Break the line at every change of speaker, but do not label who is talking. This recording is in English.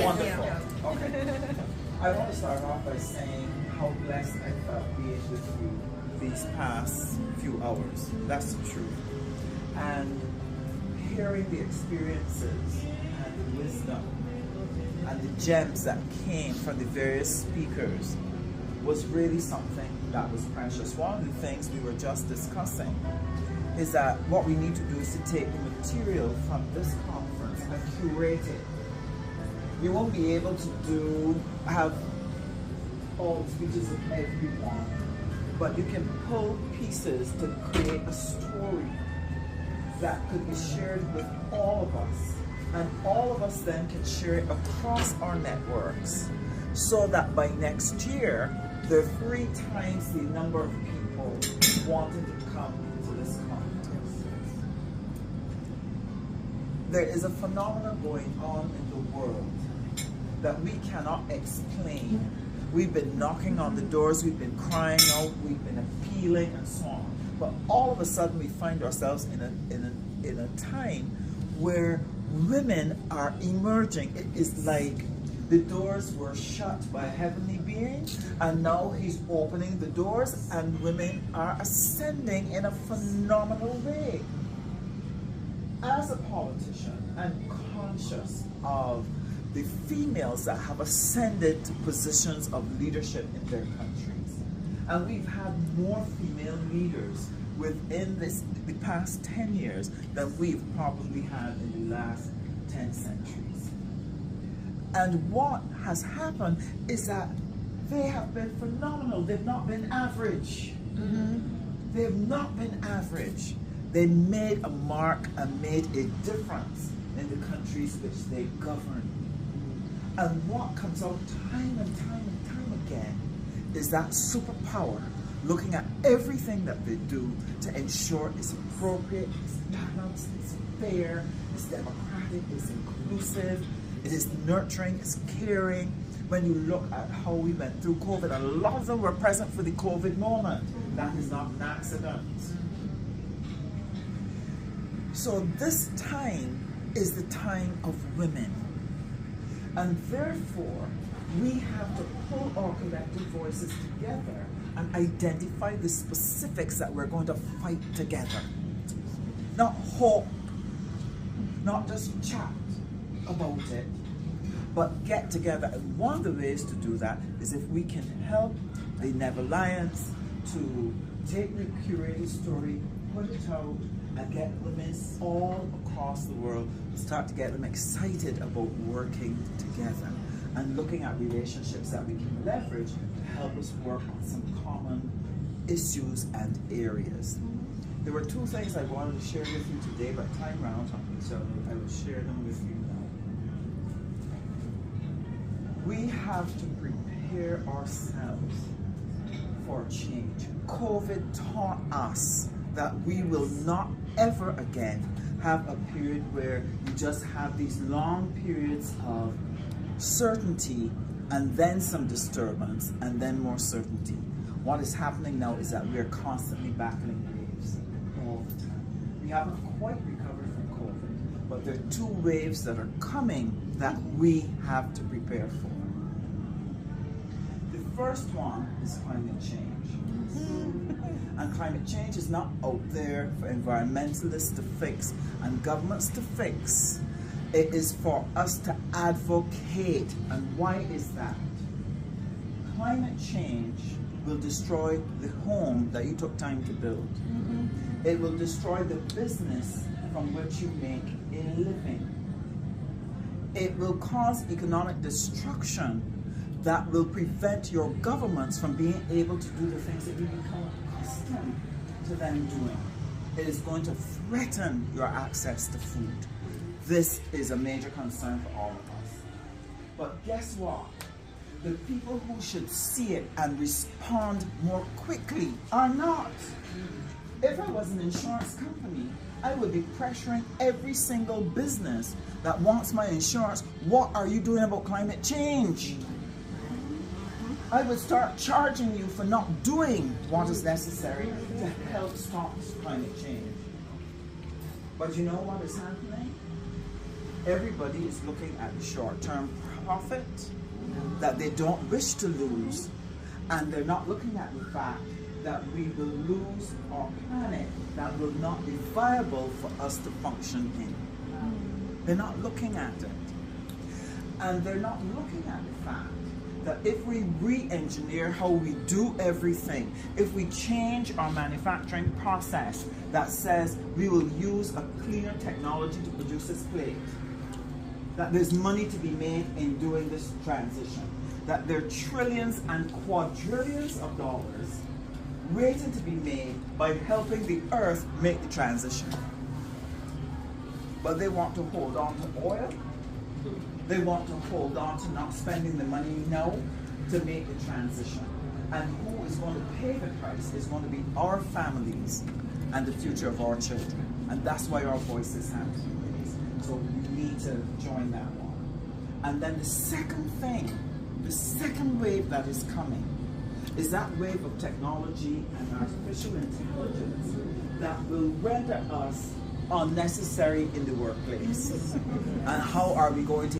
Wonderful. Okay. I want to start off by saying how blessed I felt being with you these past few hours. That's the truth. And hearing the experiences and the wisdom and the gems that came from the various speakers was really something that was precious. One of the things we were just discussing is that what we need to do is to take the material from this conference and curate it. You won't be able to have all the speeches of everyone, but you can pull pieces to create a story that could be shared with all of us, and all of us then can share it across our networks, so that by next year there are 3 times the number of people wanting to come to this conference. There is a phenomenon going on in the world that we cannot explain. We've been knocking on the doors, we've been crying out, we've been appealing and so on. But all of a sudden we find ourselves in a time where women are emerging. It is like the doors were shut by a heavenly being, and now he's opening the doors, and women are ascending in a phenomenal way. As a politician, I'm conscious of the females that have ascended to positions of leadership in their countries. And we've had more female leaders within the past 10 years than we've probably had in the last 10 centuries. And what has happened is that they have been phenomenal. They've not been average. They've not been average. They made a mark and made a difference in the countries which they govern. And what comes out time and time and time again is that superpower, looking at everything that they do to ensure it's appropriate, it's balanced, it's fair, it's democratic, it's inclusive, it is nurturing, it's caring. When you look at how we went through COVID, a lot of them were present for the COVID moment. That is not an accident. So this time is the time of women. And therefore, we have to pull our collective voices together and identify the specifics that we're going to fight together. Not hope, not just chat about it, but get together. And one of the ways to do that is if we can help the Nevalliance to take the curated story, put it out, and get women all across the world, start to get them excited about working together and looking at relationships that we can leverage to help us work on some common issues and areas. There were 2 things I wanted to share with you today, but time ran out, so I will share them with you now. We have to prepare ourselves for change. COVID taught us that we will not ever again have a period where you just have these long periods of certainty and then some disturbance and then more certainty. What is happening now is that we are constantly battling waves all the time. We haven't quite recovered from COVID, but there are 2 waves that are coming that we have to prepare for. The first one is climate change. And climate change is not out there for environmentalists to fix and governments to fix. It is for us to advocate. And why is that? Climate change will destroy the home that you took time to build. It will destroy the business from which you make a living. It will cause economic destruction that will prevent your governments from being able to do the things that you become accustomed to them doing. It is going to threaten your access to food. This is a major concern for all of us. But guess what? The people who should see it and respond more quickly are not. If I was an insurance company, I would be pressuring every single business that wants my insurance. What are you doing about climate change? I would start charging you for not doing what is necessary to help stop climate change. But you know what is happening? everybody is looking at the short-term profit that they don't wish to lose, and they're not looking at the fact that we will lose our planet that will not be viable for us to function in. They're not looking at it. And they're not looking at the fact that if we re-engineer how we do everything, if we change our manufacturing process that says we will use a cleaner technology to produce this plate, that there's money to be made in doing this transition, that there are trillions and quadrillions of dollars waiting to be made by helping the earth make the transition. But they want to hold on to oil. They want to hold on to not spending the money now to make the transition. And who is going to pay the price is going to be our families and the future of our children. And that's why our voices have to be raised. So you need to join that one. And then the second thing, the second wave that is coming, is that wave of technology and artificial intelligence that will render us unnecessary in the workplace. And how are we going to